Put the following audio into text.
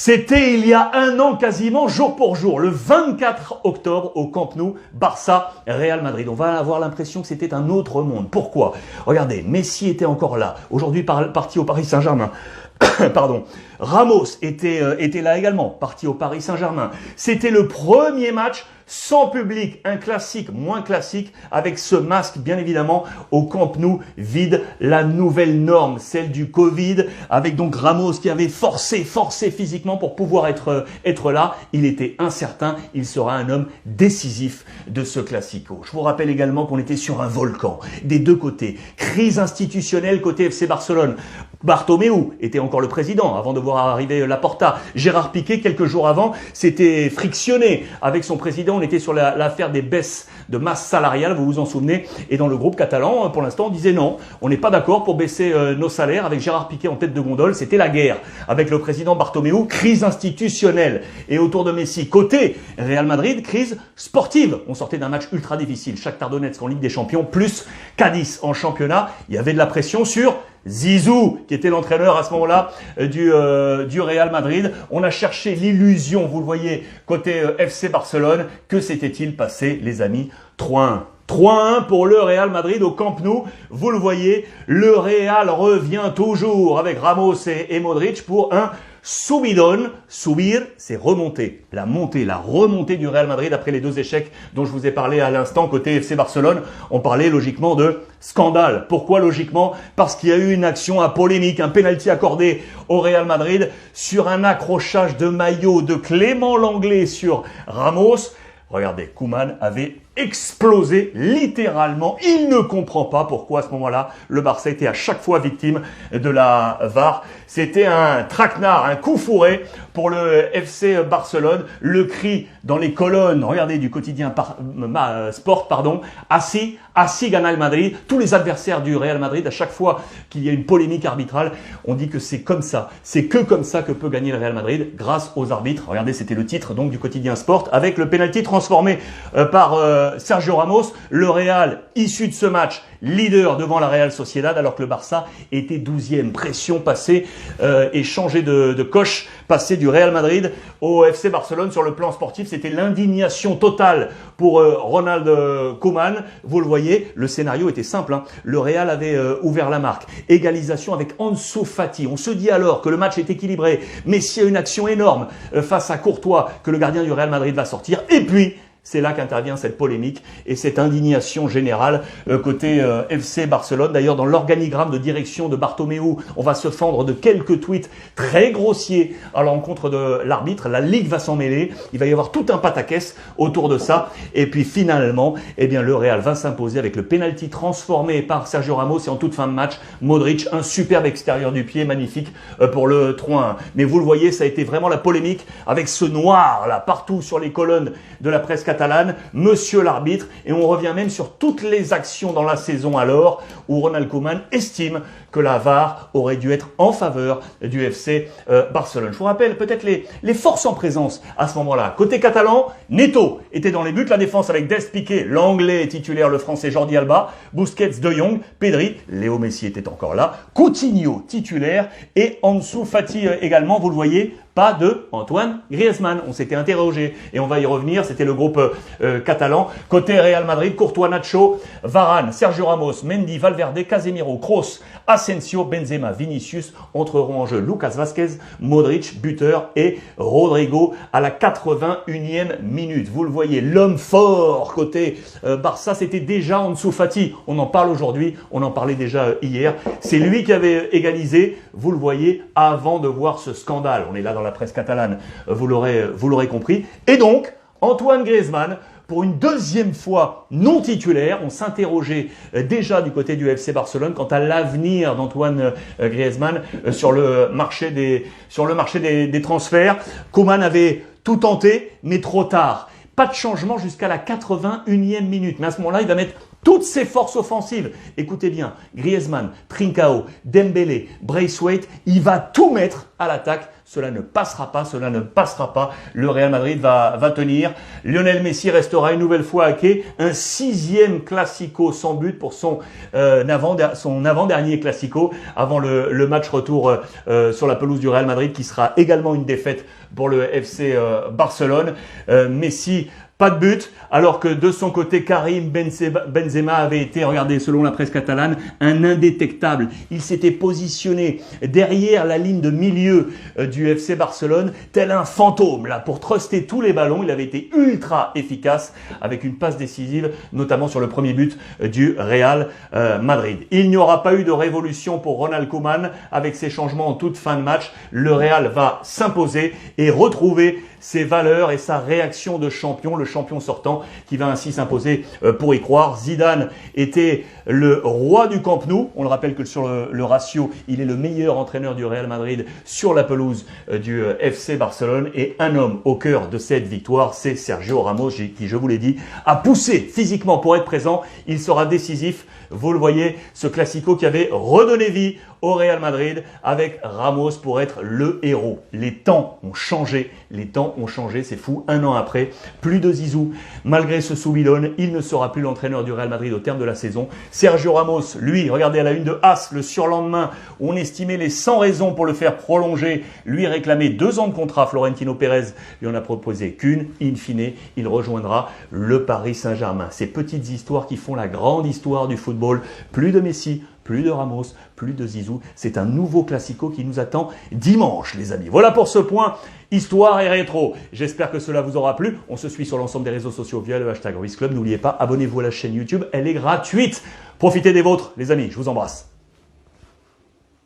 C'était il y a un an quasiment, jour pour jour, le 24 octobre au Camp Nou, Barça-Real Madrid. On va avoir l'impression que c'était un autre monde. Pourquoi? Regardez, Messi était encore là, aujourd'hui parti au Paris Saint-Germain. Pardon. Ramos était là également, parti au Paris Saint-Germain. C'était le premier match sans public, un classique, moins classique, avec ce masque, bien évidemment, au Camp Nou, vide, la nouvelle norme, celle du Covid, avec donc Ramos qui avait forcé physiquement pour pouvoir être là. Il était incertain, il sera un homme décisif de ce classico. Je vous rappelle également qu'on était sur un volcan, des deux côtés. Crise institutionnelle côté FC Barcelone. Bartomeu était encore le président avant de voir arriver Laporta. Gérard Piqué, quelques jours avant, s'était frictionné avec son président. On était sur l'affaire des baisses de masse salariale, vous vous en souvenez. Et dans le groupe catalan, pour l'instant, on disait non, on n'est pas d'accord pour baisser nos salaires. Avec Gérard Piqué en tête de gondole, c'était la guerre. Avec le président Bartomeu, crise institutionnelle. Et autour de Messi, côté Real Madrid, crise sportive. On sortait d'un match ultra difficile. Shakhtar Donetsk en Ligue des Champions, plus Cadiz en championnat. Il y avait de la pression sur Zizou, qui était l'entraîneur à ce moment-là du Real Madrid. On a cherché l'illusion, vous le voyez, côté FC Barcelone. Que s'était-il passé, les amis? 3-1. 3-1 pour le Real Madrid au Camp Nou. Vous le voyez, le Real revient toujours avec Ramos et Modric pour un subidon. Subir, c'est remonter. La remontée du Real Madrid après les deux échecs dont je vous ai parlé à l'instant côté FC Barcelone. On parlait logiquement de scandale. Pourquoi logiquement? Parce qu'il y a eu une action à polémique, un penalty accordé au Real Madrid sur un accrochage de maillot de Clément Lenglet sur Ramos. Regardez, Koeman avait explosé littéralement. Il ne comprend pas pourquoi à ce moment-là, le Barça était à chaque fois victime de la VAR. C'était un traquenard, un coup fourré pour le FC Barcelone. Le cri dans les colonnes, regardez, du quotidien Sport, así gana el Madrid. Tous les adversaires du Real Madrid, à chaque fois qu'il y a une polémique arbitrale, on dit que c'est comme ça. C'est que comme ça que peut gagner le Real Madrid grâce aux arbitres. Regardez, c'était le titre donc du quotidien Sport avec le penalty transformé par Sergio Ramos. Le Real, issu de ce match, leader devant la Real Sociedad, alors que le Barça était 12e. Pression passée et changé de coche, passé du Real Madrid au FC Barcelone. Sur le plan sportif, c'était l'indignation totale pour Ronald Koeman. Vous le voyez, le scénario était simple, hein. Le Real avait ouvert la marque. Égalisation avec Ansu Fati. On se dit alors que le match est équilibré. Messi a une action énorme face à Courtois que le gardien du Real Madrid va sortir. Et puis, c'est là qu'intervient cette polémique et cette indignation générale côté FC Barcelone. D'ailleurs, dans l'organigramme de direction de Bartomeu, on va se fendre de quelques tweets très grossiers à l'encontre de l'arbitre. La Ligue va s'en mêler. Il va y avoir tout un pataquès autour de ça. Et puis finalement, eh bien, le Real va s'imposer avec le penalty transformé par Sergio Ramos et en toute fin de match, Modric, un superbe extérieur du pied, magnifique pour le 3-1. Mais vous le voyez, ça a été vraiment la polémique avec ce noir là partout sur les colonnes de la presse catalane, monsieur l'arbitre, et on revient même sur toutes les actions dans la saison alors où Ronald Koeman estime que la VAR aurait dû être en faveur du FC Barcelone. Je vous rappelle peut-être les forces en présence à ce moment-là. Côté catalan, Neto était dans les buts, la défense avec Dest, Piqué, l'anglais titulaire, le français Jordi Alba, Busquets, De Jong, Pedri, Léo Messi était encore là, Coutinho titulaire et Ansu Fati également, vous le voyez, pas de Antoine Griezmann. On s'était interrogé et on va y revenir. C'était le groupe catalan. Côté Real Madrid, Courtois, Nacho, Varane, Sergio Ramos, Mendy, Valverde, Casemiro, Kroos, Asensio, Benzema, Vinicius entreront en jeu. Lucas Vazquez, Modric, buteur et Rodrigo à la 81e minute. Vous le voyez, l'homme fort côté Barça, c'était déjà Ansu Fati. On en parle aujourd'hui, on en parlait déjà hier. C'est lui qui avait égalisé, vous le voyez, avant de voir ce scandale. On est là dans la presse catalane, vous l'aurez compris. Et donc, Antoine Griezmann, pour une deuxième fois non titulaire, on s'interrogeait déjà du côté du FC Barcelone quant à l'avenir d'Antoine Griezmann sur le marché des transferts. Koeman avait tout tenté, mais trop tard. Pas de changement jusqu'à la 81e minute. Mais à ce moment-là, il va mettre toutes ses forces offensives. Écoutez bien, Griezmann, Trincao, Dembélé, Braithwaite, il va tout mettre à l'attaque cela ne passera pas, cela ne passera pas. Le Real Madrid va tenir. Lionel Messi restera une nouvelle fois à quai. Un 6e Classico sans but pour son avant-dernier Classico avant le match retour sur la pelouse du Real Madrid qui sera également une défaite pour le FC Barcelone. Messi, pas de but, alors que de son côté, Karim Benzema avait été, regardez, selon la presse catalane, un indétectable. Il s'était positionné derrière la ligne de milieu du FC Barcelone, tel un fantôme, là, pour truster tous les ballons. Il avait été ultra efficace avec une passe décisive, notamment sur le premier but du Real Madrid. Il n'y aura pas eu de révolution pour Ronald Koeman avec ses changements en toute fin de match. Le Real va s'imposer et retrouver ses valeurs et sa réaction de champion, le champion sortant qui va ainsi s'imposer pour y croire. Zidane était le roi du Camp Nou. On le rappelle que sur le ratio, il est le meilleur entraîneur du Real Madrid sur la pelouse du FC Barcelone. Et un homme au cœur de cette victoire, c'est Sergio Ramos qui, je vous l'ai dit, a poussé physiquement pour être présent. Il sera décisif. Vous le voyez, ce Classico qui avait redonné vie au Real Madrid avec Ramos pour être le héros. Les temps ont changé, c'est fou. Un an après, plus de Zizou. Malgré ce sous-bidon, il ne sera plus l'entraîneur du Real Madrid au terme de la saison. Sergio Ramos, lui, regardez à la une de AS, le surlendemain, où on estimait les 100 raisons pour le faire prolonger, lui réclamait 2 ans de contrat. Florentino Pérez lui en a proposé qu'une. In fine, il rejoindra le Paris Saint-Germain. Ces petites histoires qui font la grande histoire du football. Plus de Messi, plus de Ramos, plus de Zizou. C'est un nouveau Classico qui nous attend dimanche, les amis. Voilà pour ce point histoire et rétro. J'espère que cela vous aura plu. On se suit sur l'ensemble des réseaux sociaux via le hashtag Ruiz Club. N'oubliez pas, abonnez-vous à la chaîne YouTube. Elle est gratuite. Profitez des vôtres, les amis. Je vous embrasse.